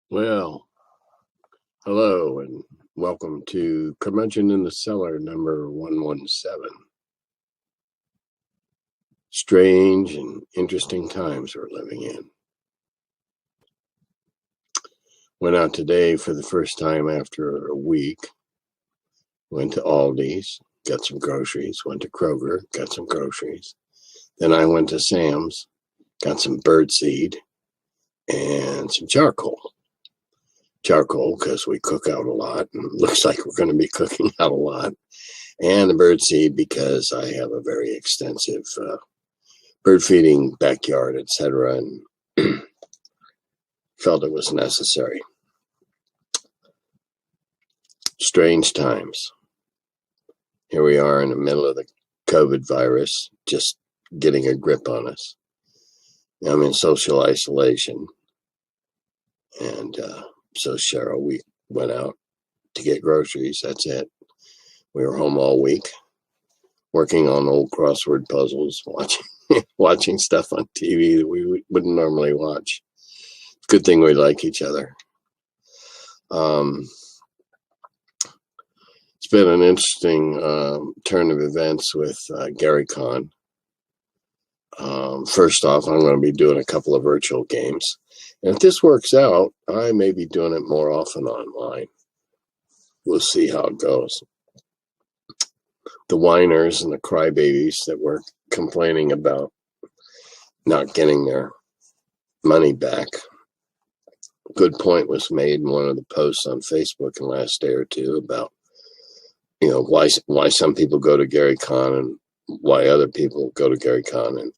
Well, hello and welcome to Curmudgeon in the Cellar number 117. Strange and interesting times we're living in. Went out today for the first time after a week. Went to Aldi's, got some groceries. Went to Kroger, got some groceries. Then I went to Sam's, got some birdseed and some charcoal. Charcoal because we cook out a lot and it looks like we're going to be cooking out a lot, and the birdseed because I have a very extensive bird feeding backyard, etc., and felt it was necessary. Strange times. Here we are in the middle of the COVID virus just getting a grip on us. I'm in social isolation, and so Cheryl, we went out to get groceries. That's it. We were home all week, working on old crossword puzzles, watching stuff on TV that we wouldn't normally watch. Good thing we like each other. It's been an interesting turn of events with GaryCon. First off, I'm going to be doing a couple of virtual games. And if this works out, I may be doing it more often online. We'll see how it goes. The whiners and the crybabies that were complaining about not getting their money back. Good point was made in one of the posts on Facebook in the last day or two about, why some people go to GaryCon and why other people go to GaryCon. And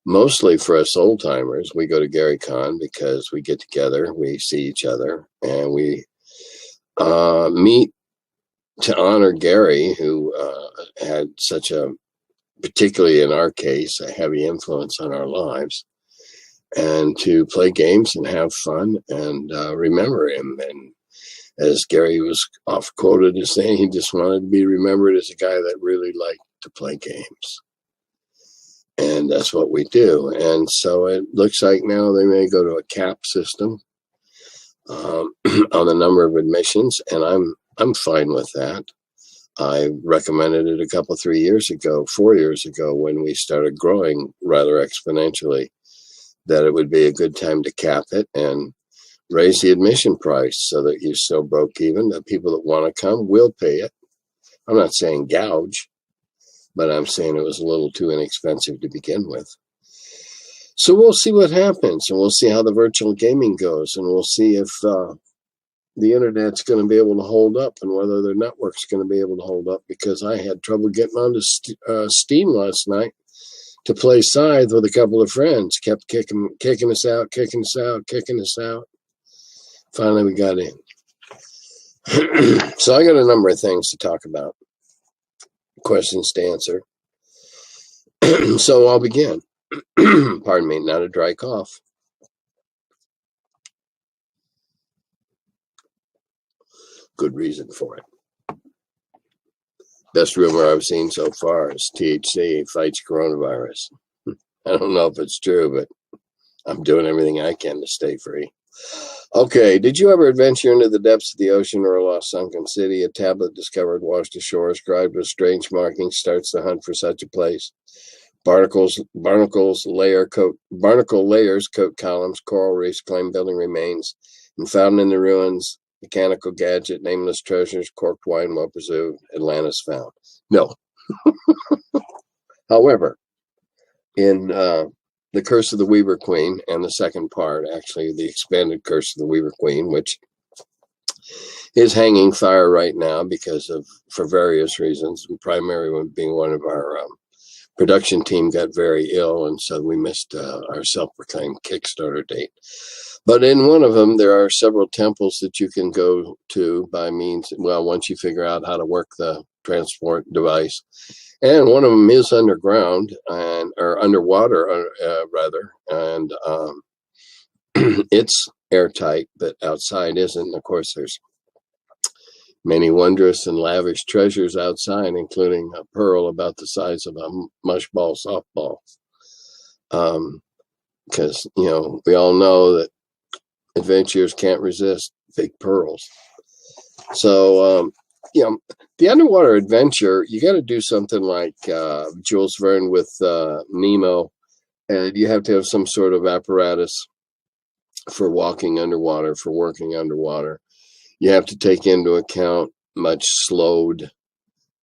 mostly for us old timers, we go to GaryCon because we get together, we see each other, and we meet to honor Gary, who had such a, particularly in our case, a heavy influence on our lives, and to play games and have fun and remember him. And as Gary was oft quoted as saying, he just wanted to be remembered as a guy that really liked to play games. And that's what we do. And so it looks like now they may go to a cap system on the number of admissions, and I'm fine with that. I recommended it 4 years ago, when we started growing rather exponentially, that it would be a good time to cap it and raise the admission price so that you still broke even. The people that want to come will pay it. I'm not saying gouge, but I'm saying it was a little too inexpensive to begin with. So we'll see what happens, and we'll see how the virtual gaming goes, and we'll see if the internet's going to be able to hold up and whether their network's going to be able to hold up, because I had trouble getting onto Steam last night to play Scythe with a couple of friends. Kept kicking us out. Finally, we got in. So I got a number of things to talk about, questions to answer. So I'll begin. Pardon me, not a dry cough. Good reason for it. Best rumor I've seen so far is THC fights coronavirus. I don't know if it's true, but I'm doing everything I can to stay free. Okay, did you ever adventure into the depths of the ocean or a lost sunken city? A tablet discovered washed ashore, inscribed with strange markings, starts the hunt for such a place. Barnacle layers coat columns, coral reefs claim building remains, and found in the ruins, mechanical gadget, nameless treasures, corked wine, well preserved, Atlantis found. No. However, in The Curse of the Weaver Queen, and the second part, actually the expanded Curse of the Weaver Queen, which is hanging fire right now for various reasons, the primary one being one of our production team got very ill, and so we missed our self-proclaimed Kickstarter date. But in one of them, there are several temples that you can go to by means, well, once you figure out how to work the transport device. And one of them is underground or underwater, rather. And it's airtight, but outside isn't. And of course, there's many wondrous and lavish treasures outside, including a pearl about the size of a mushball softball. Because, we all know that adventurers can't resist big pearls. So, the underwater adventure, you got to do something like Jules Verne with Nemo, and you have to have some sort of apparatus for walking underwater, for working underwater. You have to take into account much slowed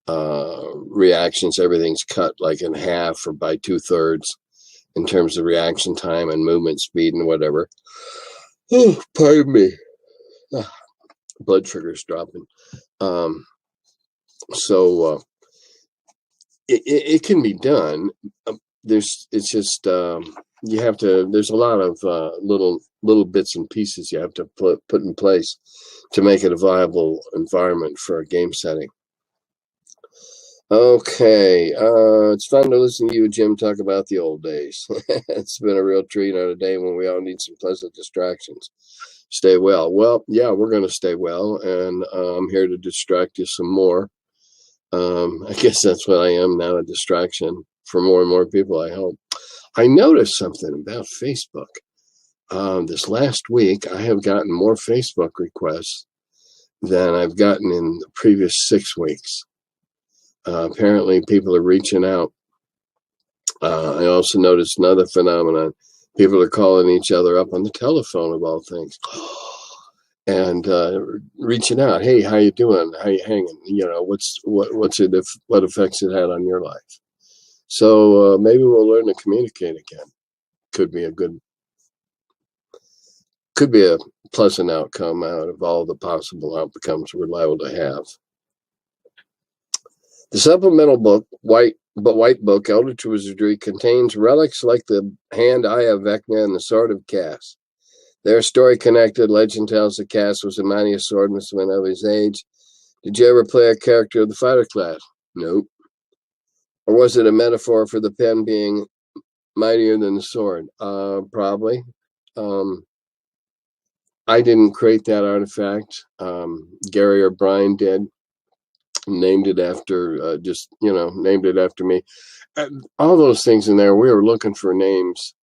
reactions. Everything's cut like in half or by 2/3 in terms of reaction time and movement speed and whatever. Oh, pardon me. Blood sugar's dropping. So it can be done. There's a lot of little bits and pieces you have to put in place to make it a viable environment for a game setting. Okay, it's fun to listen to you, Jim, talk about the old days. It's been a real treat on a day when we all need some pleasant distractions. Stay well. Well, yeah, we're going to stay well, and I'm here to distract you some more. I guess that's what I am now, a distraction for more and more people, I hope. I noticed something about Facebook. This last week, I have gotten more Facebook requests than I've gotten in the previous 6 weeks. Apparently, people are reaching out. I also noticed another phenomenon. People are calling each other up on the telephone, of all things, and reaching out. Hey, how you doing? How you hanging? What effects it had on your life? So maybe we'll learn to communicate again. Could be a pleasant outcome out of all the possible outcomes we're liable to have. The supplemental book, White Book, Eldritch Wizardry, contains relics like the hand eye of Vecna and the sword of Cass. Their story connected. Legend tells that Cass was the mightiest swordsman of his age. Did you ever play a character of the fighter class? Nope. Or was it a metaphor for the pen being mightier than the sword? Probably. I didn't create that artifact. Gary or Brian did. Named it after named it after me. All those things in there, we were looking for names.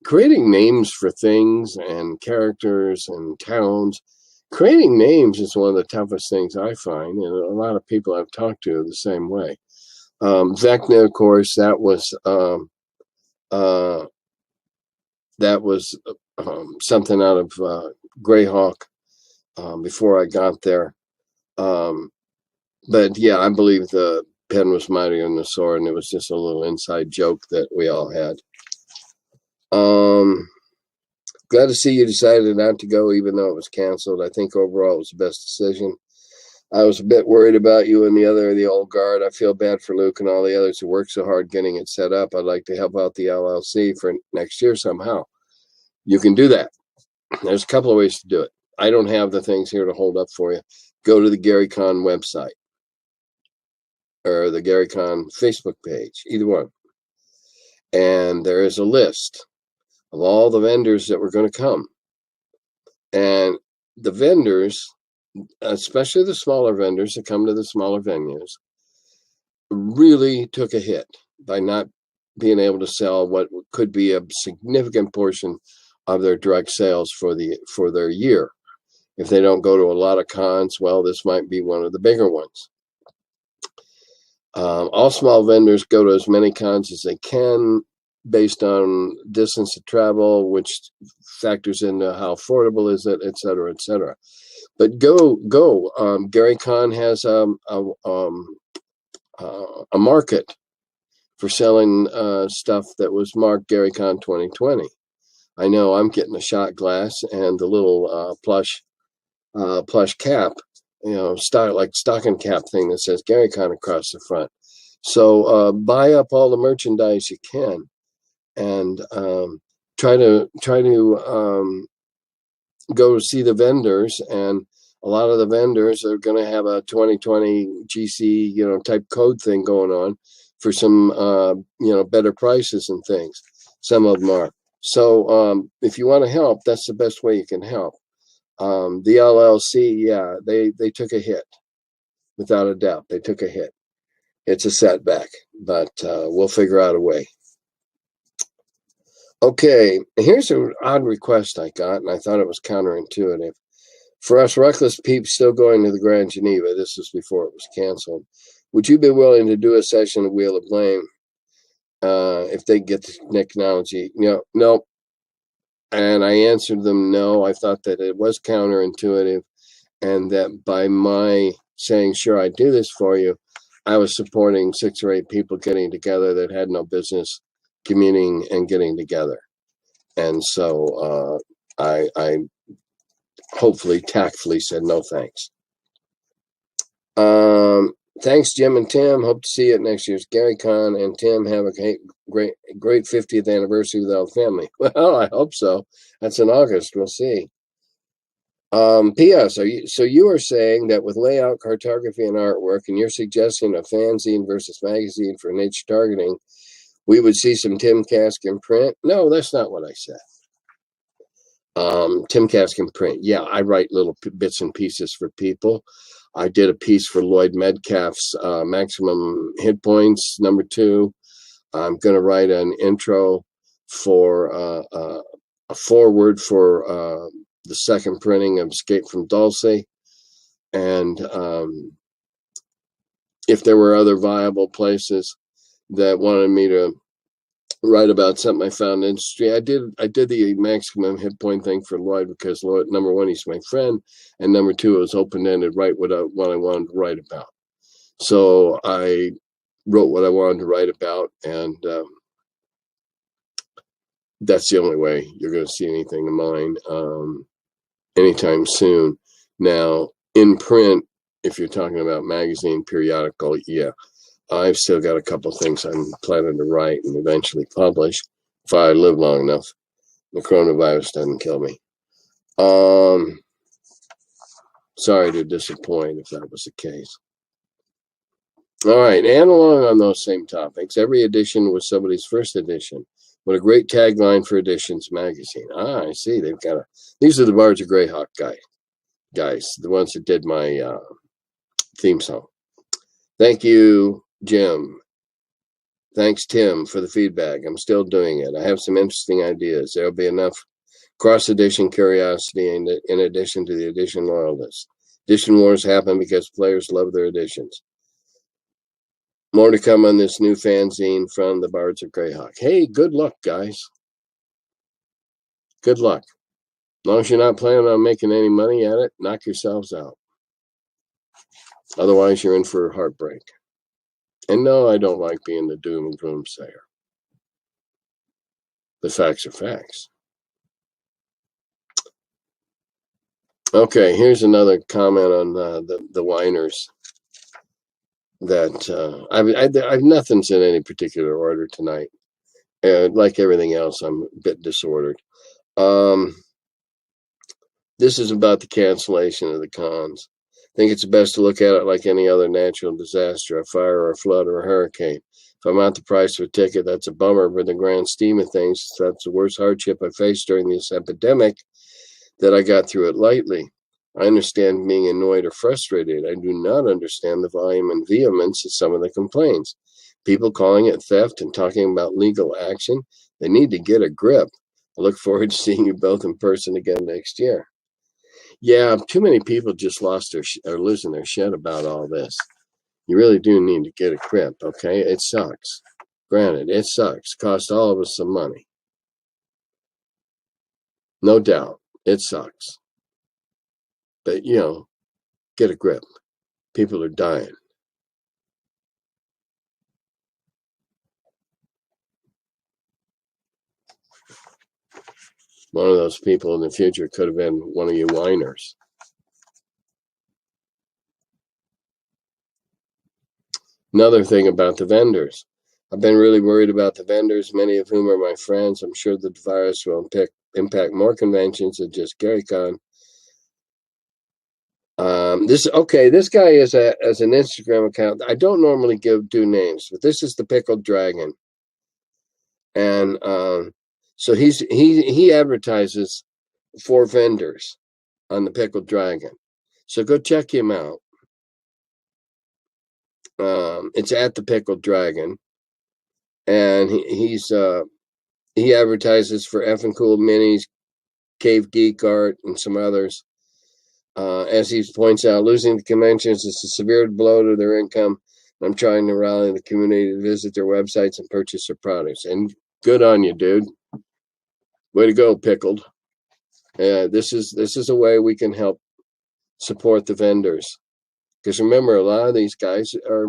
Creating names for things and characters and towns. Creating names is one of the toughest things I find, and a lot of people I've talked to the same way. Vecna, of course, that was something out of Greyhawk before I got there. But yeah, I believe the pen was mightier than the sword, and it was just a little inside joke that we all had. Glad to see you decided not to go, even though it was canceled. I think overall it was the best decision. I was a bit worried about you and the old guard. I feel bad for Luke and all the others who worked so hard getting it set up. I'd like to help out the LLC for next year somehow. You can do that. There's a couple of ways to do it. I don't have the things here to hold up for you. Go to the GaryCon website or the GaryCon Facebook page, either one. And there is a list of all the vendors that were going to come. And the vendors, especially the smaller vendors that come to the smaller venues, really took a hit by not being able to sell what could be a significant portion of their direct sales for their year. If they don't go to a lot of cons, well, this might be one of the bigger ones. All small vendors go to as many cons as they can based on distance to travel, which factors into how affordable is it, et cetera, et cetera. But go. GaryCon has a market for selling stuff that was marked GaryCon 2020. I know I'm getting a shot glass and the little plush cap, stocking cap thing that says GaryCon across the front. So buy up all the merchandise you can, and try to go see the vendors, and a lot of the vendors are going to have a 2020 GC, type code thing going on for some, better prices and things. Some of them are. So if you want to help, that's the best way you can help. The LLC, yeah, they took a hit, without a doubt. They took a hit. It's a setback, but we'll figure out a way. Okay, here's an odd request I got, and I thought it was counterintuitive. For us reckless peeps still going to the Grand Geneva, this was before it was canceled, would you be willing to do a session of Wheel of Blame if they get the technology? No. And I answered them no. I thought that it was counterintuitive, and that by my saying, sure, I do this for you, I was supporting 6 or 8 people getting together that had no business communing and getting together. And so I hopefully tactfully said no thanks. Thanks, Jim and Tim. Hope to see you at next year's GaryCon. And Tim, have a great 50th anniversary with the family. Well, I hope so. That's in August. We'll see. P.S. You are saying that with layout, cartography, and artwork, and you're suggesting a fanzine versus magazine for niche targeting, we would see some Tim Kaskin print? No, that's not what I said. Tim Kaskin print. Yeah, I write little bits and pieces for people. I did a piece for Lloyd Metcalf's Maximum Hit Points #2. I'm going to write an intro for a foreword for the second printing of Escape from Dulce. And if there were other viable places that wanted me to write about something I found interesting, I did the Maximum Hit Point thing for Lloyd because Lloyd, #1, he's my friend, and #2, it was open-ended, write what I wanted to write about. So I wrote what I wanted to write about, and that's the only way you're going to see anything of mine anytime soon. Now, in print, if you're talking about magazine, periodical, yeah, I've still got a couple things I'm planning to write and eventually publish if I live long enough. The coronavirus doesn't kill me. Sorry to disappoint if that was the case. All right, and along on those same topics, every edition was somebody's first edition. What a great tagline for Editions magazine. I see. They've got these are the Bards of Greyhawk guys, the ones that did my theme song. Thank you, Jim. Thanks, Tim, for the feedback. I'm still doing it. I have some interesting ideas. There'll be enough cross-edition curiosity in addition to the edition loyalists. Edition wars happen because players love their editions. More to come on this new fanzine from the Bards of Greyhawk. Hey, good luck, guys. Good luck. As long as you're not planning on making any money at it, knock yourselves out. Otherwise, you're in for heartbreak. And no, I don't like being the doom and gloom sayer. The facts are facts. Okay, here's another comment on the whiners. That I've nothing's in any particular order tonight. Like everything else, I'm a bit disordered. This is about the cancellation of the cons. I think it's best to look at it like any other natural disaster, a fire or a flood or a hurricane. If I'm out the price of a ticket, that's a bummer, but in the grand scheme of things, that's the worst hardship I faced during this epidemic that I got through it lightly. I understand being annoyed or frustrated. I do not understand the volume and vehemence of some of the complaints. People calling it theft and talking about legal action, they need to get a grip. I look forward to seeing you both in person again next year. Yeah, too many people just are losing their shit about all this. You really do need to get a grip, okay? It sucks. Granted, it sucks. Cost all of us some money. No doubt, it sucks. But, get a grip. People are dying. One of those people in the future could have been one of you whiners. Another thing about the vendors. I've been really worried about the vendors, many of whom are my friends. I'm sure the virus will impact more conventions than just GaryCon. This guy is as an Instagram account. I don't normally do names, but this is the Pickled Dragon, and so he advertises for vendors on the Pickled Dragon. So go check him out. It's at the Pickled Dragon, and he advertises for Effing Cool Minis, Cave Geek Art, and some others. As he points out, losing the conventions is a severe blow to their income. I'm trying to rally the community to visit their websites and purchase their products. And good on you, dude. Way to go, Pickled. This is a way we can help support the vendors. Because remember, a lot of these guys are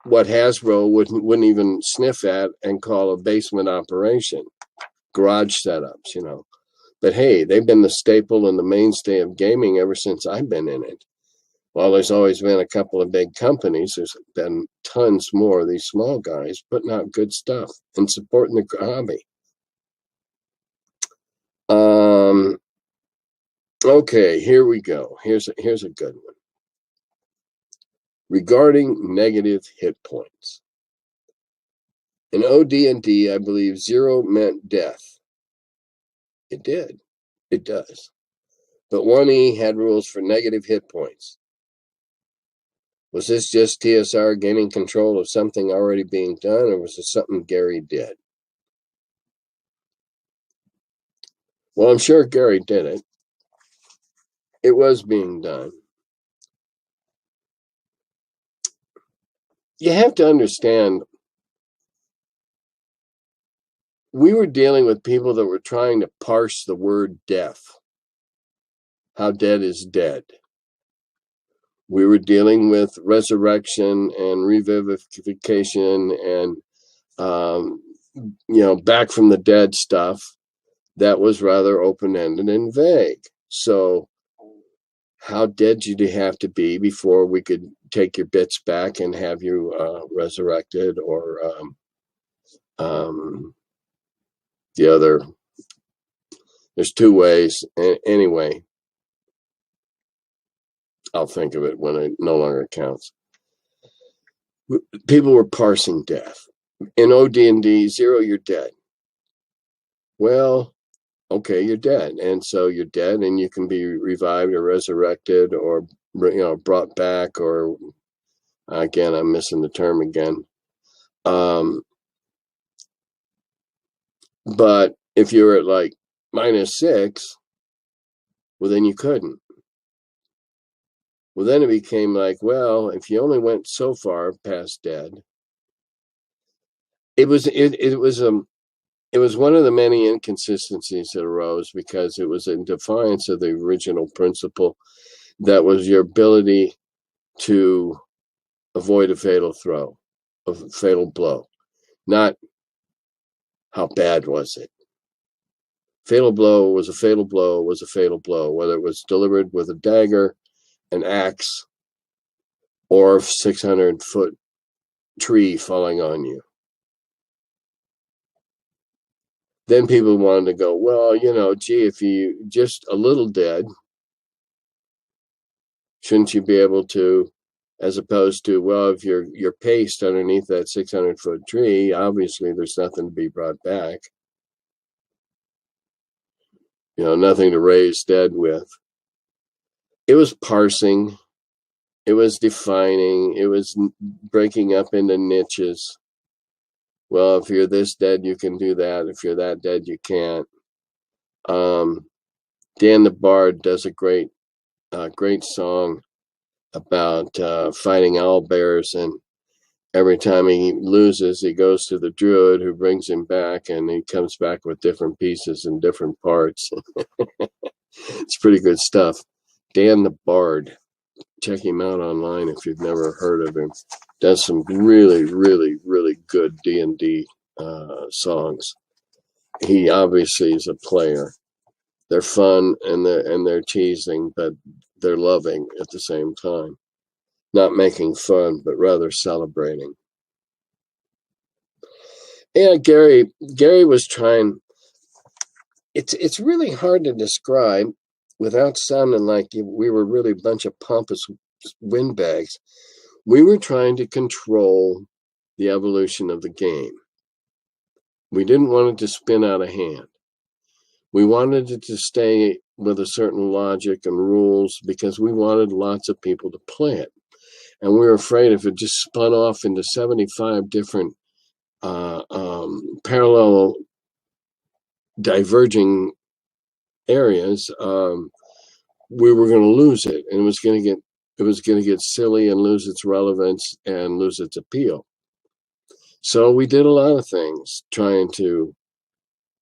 what Hasbro wouldn't even sniff at and call a basement operation, garage setups, you know. But hey, they've been the staple and the mainstay of gaming ever since I've been in it. While there's always been a couple of big companies, there's been tons more of these small guys putting out good stuff and supporting the hobby. Okay, here we go. Here's a good one. Regarding negative hit points. In AD&D, I believe 0 meant death. It did. It does. But 1E had rules for negative hit points. Was this just TSR gaining control of something already being done, or was it something Gary did? Well, I'm sure Gary did it. It was being done. You have to understand, we were dealing with people that were trying to parse the word death. How dead is dead. We were dealing with resurrection and revivification and, back from the dead stuff that was rather open-ended and vague. So how dead did you have to be before we could take your bits back and have you resurrected, or the other? There's 2 ways. Anyway, I'll think of it when it no longer counts. People were parsing death. In AD&D, 0, you're dead. Well, okay, you're dead. And so you're dead, and you can be revived or resurrected or, brought back, or, again, I'm missing the term again. But if you're at like -6, well, then you couldn't. Well, then it became like, well, if you only went so far past dead, it was one of the many inconsistencies that arose because it was in defiance of the original principle that was your ability to avoid a fatal throw, a fatal blow. Not how bad was it. Fatal blow was a fatal blow was a fatal blow, whether it was delivered with a dagger, an axe, or a 600-foot tree falling on you. Then people wanted to go, well, gee, if you just a little dead, shouldn't you be able to, as opposed to, well, if you're paced underneath that 600-foot tree, obviously there's nothing to be brought back. Nothing to raise dead with. It was parsing. It was defining. It was breaking up into niches. Well, if you're this dead, you can do that. If you're that dead, you can't. Dan the Bard does a great song about fighting owlbears, and every time he loses, he goes to the druid who brings him back, and he comes back with different pieces and different parts. It's pretty good stuff. Dan the Bard. Check him out online if you've never heard of him. Does some really, really, really good D&D songs. He obviously is a player. They're fun and they're teasing, but they're loving at the same time. Not making fun, but rather celebrating. Yeah, Gary was trying. It's really hard to describe without sounding like we were really a bunch of pompous windbags. We were trying to control the evolution of the game. We didn't want it to spin out of hand. We wanted it to stay with a certain logic and rules because we wanted lots of people to play it. And we were afraid if it just spun off into 75 different parallel diverging areas, we were going to lose it, and it was going to get silly and lose its relevance and lose its appeal. So we did a lot of things trying to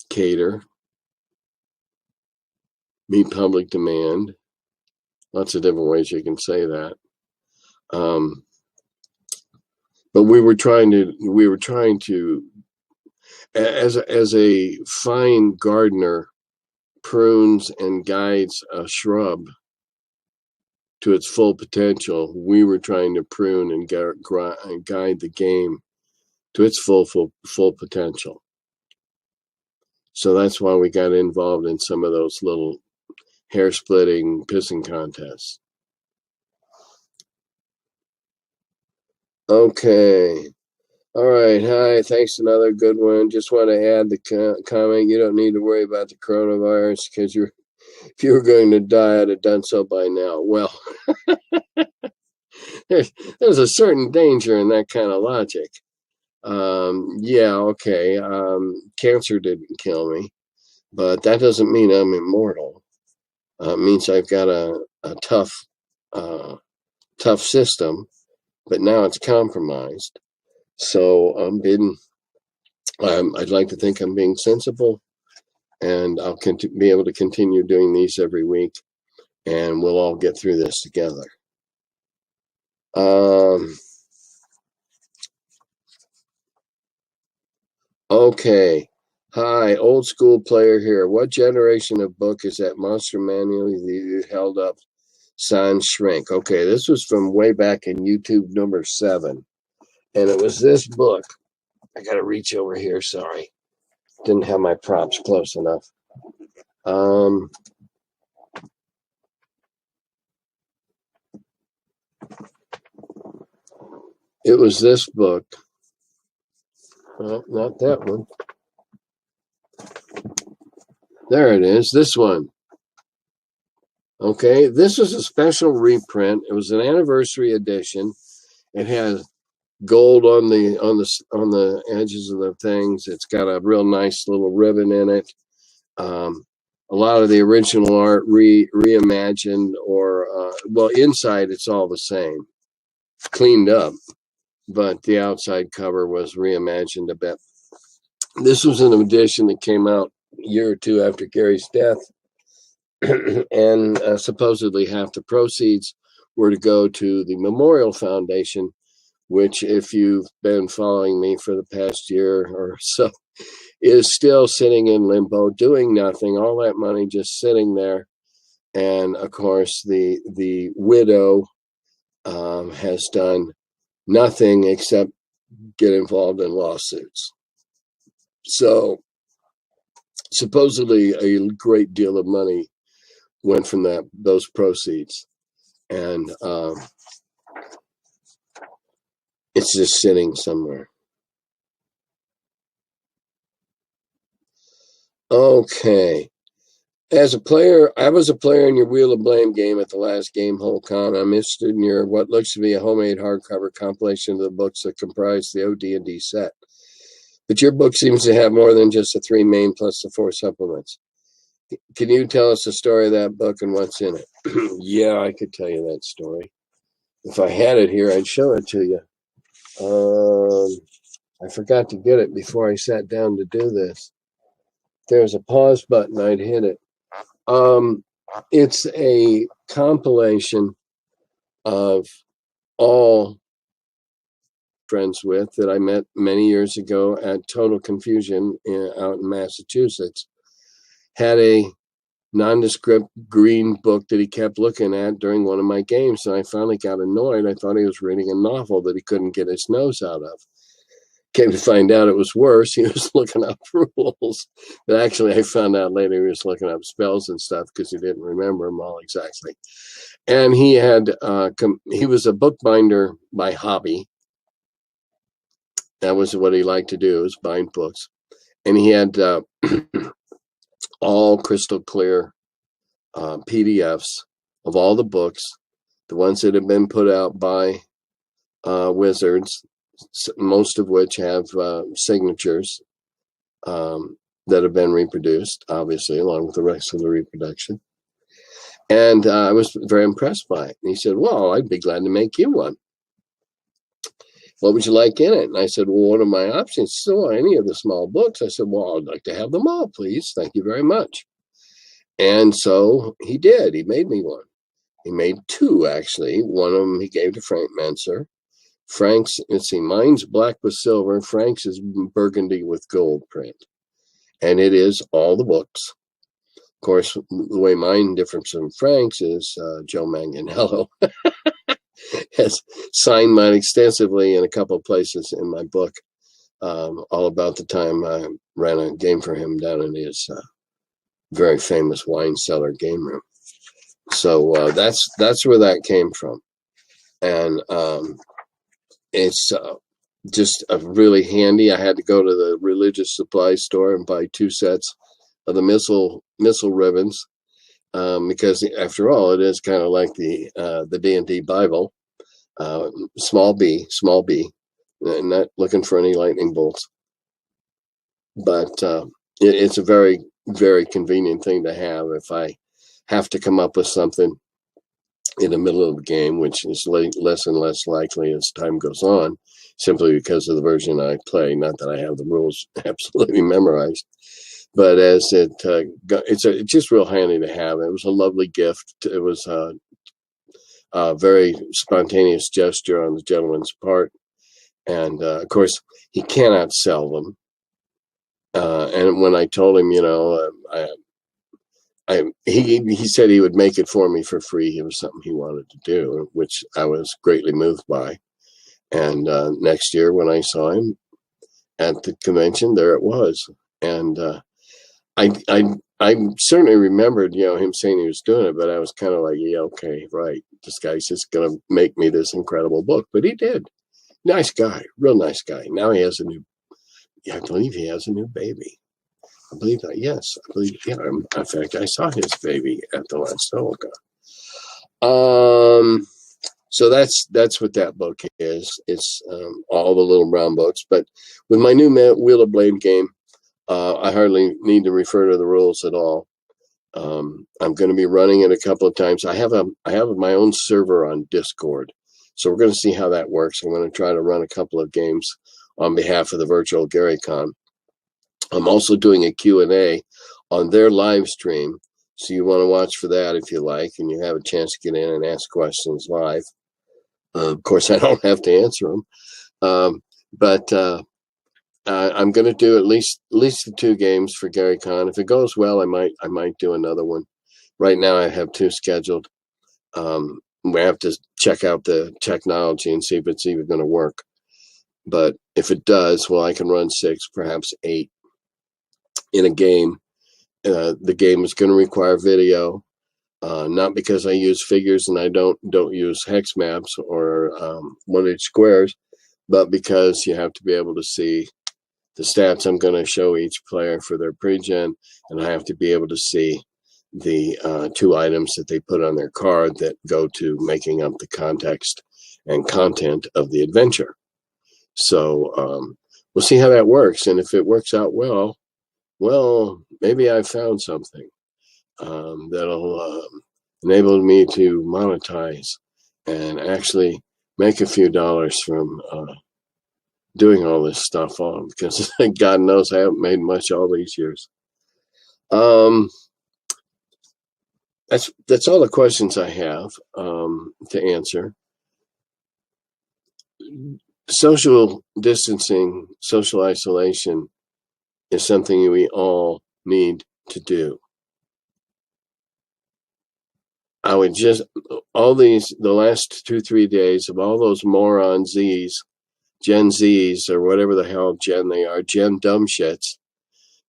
cater, meet public demand. Lots of different ways you can say that. But we were trying to, as a fine gardener prunes and guides a shrub to its full potential, we were trying to prune and guide the game to its full potential. So that's why we got involved in some of those little hair-splitting pissing contests. Okay. All right. Hi. Thanks. Another good one. Just want to add the comment. You don't need to worry about the coronavirus because if you were going to die, I'd have done so by now. Well, there's a certain danger in that kind of logic. Yeah. Okay. Cancer didn't kill me, but that doesn't mean I'm immortal. It means I've got a tough system, but now it's compromised. So I'd like to think I'm being sensible, and I'll be able to continue doing these every week, and we'll all get through this together. Okay. Hi, old school player here. What generation of book is that monster manual you held up? Sans Shrink. Okay, this was from way back in YouTube number 7. And it was this book. I got to reach over here. Sorry. Didn't have my props close enough. It was this book. Well, not that one. There it is. This one. Okay, this was a special reprint. It was an anniversary edition. It has gold on the edges of the things. It's got a real nice little ribbon in it. A lot of the original art reimagined, or well, inside it's all the same, cleaned up, but the outside cover was reimagined a bit. This was an edition that came out a year or two after Gary's death, and supposedly half the proceeds were to go to the Memorial Foundation, which, if you've been following me for the past year or so, is still sitting in limbo, doing nothing, all that money just sitting there. And of course, the widow has done nothing except get involved in lawsuits. So supposedly a great deal of money went from those proceeds. And it's just sitting somewhere. Okay. As a player, I was a player in your Wheel of Blame game at the last Game Hole Con. I'm interested in your what looks to be a homemade hardcover compilation of the books that comprise the AD&D set. But your book seems to have more than just the 3 main plus the 4 supplements. Can you tell us the story of that book and what's in it? Yeah, I could tell you that story. If I had it here, I'd show it to you. I forgot to get it before I sat down to do this. If there's a pause button, I'd hit it. It's a compilation of all friends with that I met many years ago at Total Confusion out in Massachusetts. Had a nondescript green book that he kept looking at during one of my games, and I finally got annoyed. I thought he was reading a novel that he couldn't get his nose out of. Came to find out it was worse. He was looking up rules. But actually, I found out later he was looking up spells and stuff because he didn't remember them all exactly. And he had he was a bookbinder by hobby. That was what he liked to do, was bind books. And he had all crystal clear PDFs of all the books, the ones that have been put out by wizards, most of which have signatures that have been reproduced, obviously, along with the rest of the reproduction. And I was very impressed by it. And he said, well, I'd be glad to make you one. What would you like in it? And I said, well, what are my options? So any of the small books. I said, well, I'd like to have them all, please. Thank you very much. And so he did. He made me one. He made two, actually. One of them he gave to Frank Menser. Frank's, let's see, mine's black with silver. Frank's is burgundy with gold print. And it is all the books. Of course, the way mine differs from Frank's is Joe Manganiello has signed mine extensively in a couple of places in my book, all about the time I ran a game for him down in his very famous wine cellar game room. So that's where that came from. And it's just really handy. I had to go to the religious supply store and buy 2 sets of the missile ribbons, because after all, it is kind of like the D&D Bible, small b, not looking for any lightning bolts, but it's a very, very convenient thing to have if I have to come up with something in the middle of the game, which is less and less likely as time goes on, simply because of the version I play. Not that I have the rules absolutely memorized, but as it's just real handy to have. It was a lovely gift. It was a very spontaneous gesture on the gentleman's part, and of course he cannot sell them. And when I told him, he said he would make it for me for free. It was something he wanted to do, which I was greatly moved by. And next year when I saw him at the convention, there it was. And I certainly remembered, him saying he was doing it, but I was kind of like, yeah, okay, right. This guy's just going to make me this incredible book. But he did. Nice guy, real nice guy. Now he has I believe he has a new baby. I believe that, yes. I believe, yeah. In fact, I saw his baby at the last Cellar. So that's what that book is. It's all the little brown books. But with my new Wheel of Blade game, I hardly need to refer to the rules at all. I'm going to be running it a couple of times. I have my own server on Discord, so we're going to see how that works. I'm going to try to run a couple of games on behalf of the virtual GaryCon. I'm also doing a Q&A on their live stream, so you want to watch for that if you like, and you have a chance to get in and ask questions live. Of course, I don't have to answer them, but I'm going to do at least the 2 games for GaryCon. If it goes well, I might do another one. Right now, I have 2 scheduled. We have to check out the technology and see if it's even going to work. But if it does, well, I can run 6, perhaps 8 in a game. The game is going to require video, not because I use figures and I don't use hex maps or 1-inch squares, but because you have to be able to see the stats I'm going to show each player for their pre-gen, and I have to be able to see the 2 items that they put on their card that go to making up the context and content of the adventure. So we'll see how that works, and if it works out well, maybe I found something that'll enable me to monetize and actually make a few dollars from doing all this stuff on, because God knows I haven't made much all these years. That's all the questions I have to answer. Social distancing, social isolation is something we all need to do. I would just, the last 2-3 days of all those moron Z's Gen Zs or whatever the hell Gen they are, Gen dumb shits,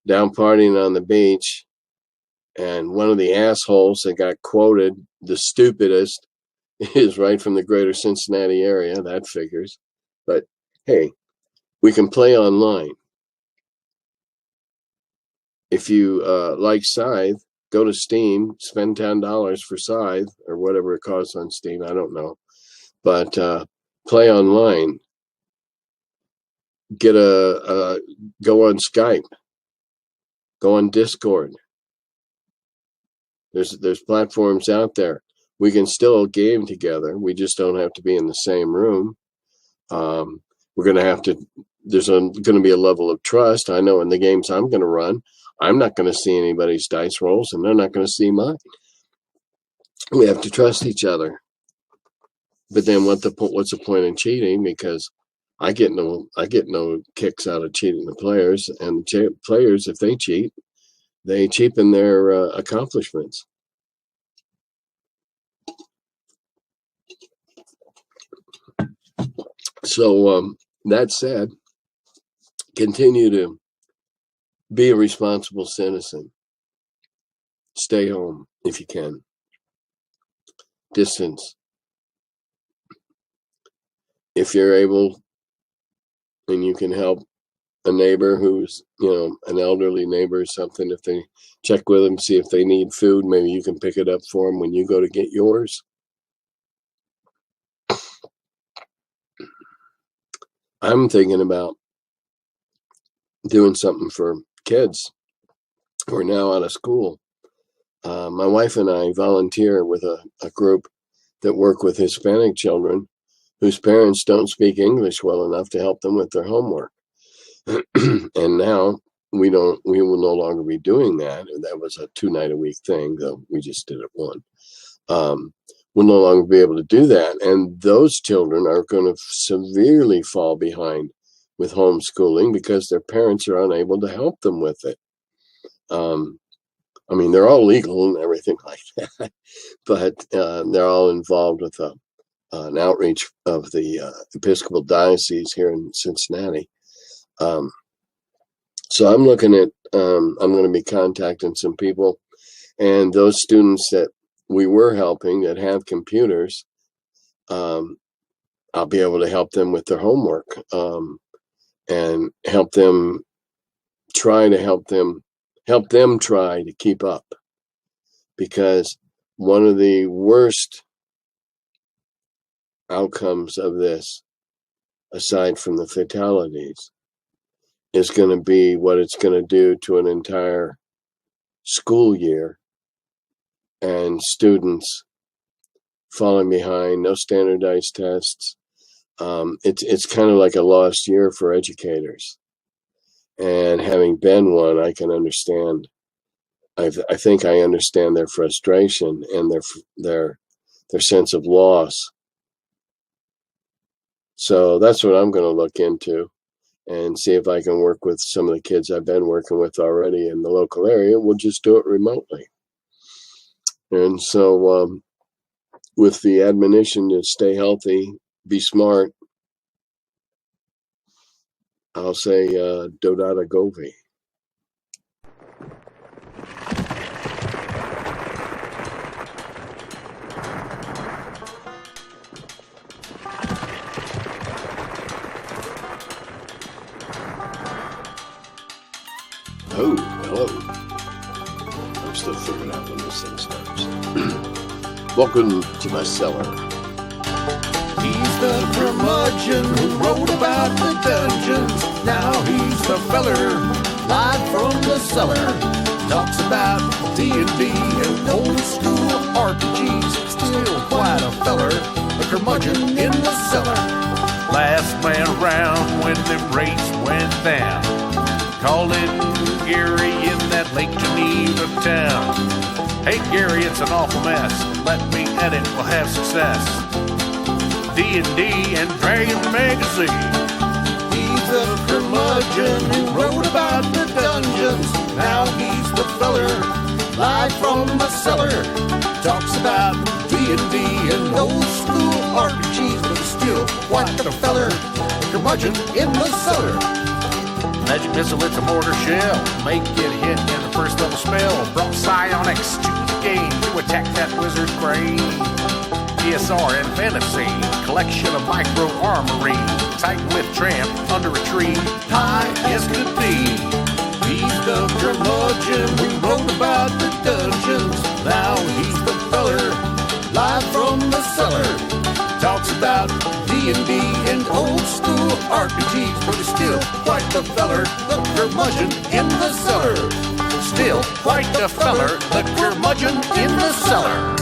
down partying on the beach. And one of the assholes that got quoted the stupidest is right from the greater Cincinnati area. That figures. But hey, we can play online. If you like Scythe, go to Steam, spend $10 for Scythe or whatever it costs on Steam. I don't know. But play online. Get go on Skype. Go on Discord. There's platforms out there. We can still game together. We just don't have to be in the same room. We're going to have to, there's going to be a level of trust. I know in the games I'm going to run, I'm not going to see anybody's dice rolls and they're not going to see mine. We have to trust each other. But then what's the point in cheating? Because I get no kicks out of cheating the players, and the players, if they cheat, they cheapen their accomplishments. So that said, continue to be a responsible citizen. Stay home if you can. Distance. If you're able and you can help a neighbor who's, an elderly neighbor or something, if they check with them, see if they need food, maybe you can pick it up for them when you go to get yours. I'm thinking about doing something for kids who are now out of school. My wife and I volunteer with a group that work with Hispanic children whose parents don't speak English well enough to help them with their homework. And now we will no longer be doing that. That was a 2-night-a-week thing, though we just did it one. We'll no longer be able to do that. And those children are going to severely fall behind with homeschooling because their parents are unable to help them with it. I mean, they're all legal and everything like that, but they're all involved with an outreach of the Episcopal Diocese here in Cincinnati. So I'm looking at, I'm going to be contacting some people, and those students that we were helping that have computers, I'll be able to help them with their homework, and help them try to keep up, because one of the worst outcomes of this, aside from the fatalities, is going to be what it's going to do to an entire school year and students falling behind, no standardized tests. It's kind of like a lost year for educators. And having been one, I can understand. I think I understand their frustration and their sense of loss. So that's what I'm going to look into and see if I can work with some of the kids I've been working with already in the local area. We'll just do it remotely. And so with the admonition to stay healthy, be smart, I'll say Dodata Govi. Oh, hello. I'm still figuring out when this thing starts. Welcome to my cellar. He's the curmudgeon who wrote about the dungeons. Now he's the feller, live from the cellar. Talks about D&D and old school RPGs. Still quite a feller, the curmudgeon in the cellar. Last man around when them rates went down. Calling Gary in that Lake Geneva town. Hey Gary, it's an awful mess. Let me edit, we'll have success. D&D and Dragon Magazine. He's the curmudgeon who wrote about the dungeons. Now he's the feller, live from the cellar. Talks about D&D and old school RPGs, but he's still quite the feller. curmudgeon in the cellar. Magic missile, it's a mortar shell. Make it hit in the first level spell. Brought psionics to the game to attack that wizard's brain. DSR and fantasy, collection of micro armory. Titan with tramp under a tree, high as could be. He's the curmudgeon who wrote about the dungeons. Now he's the feller, live from the cellar. Talks about D&D and old school RPGs, but he's still quite the feller, the curmudgeon in the cellar. Still quite the feller, the curmudgeon in the cellar.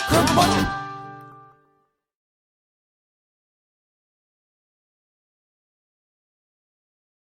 Curmudgeon.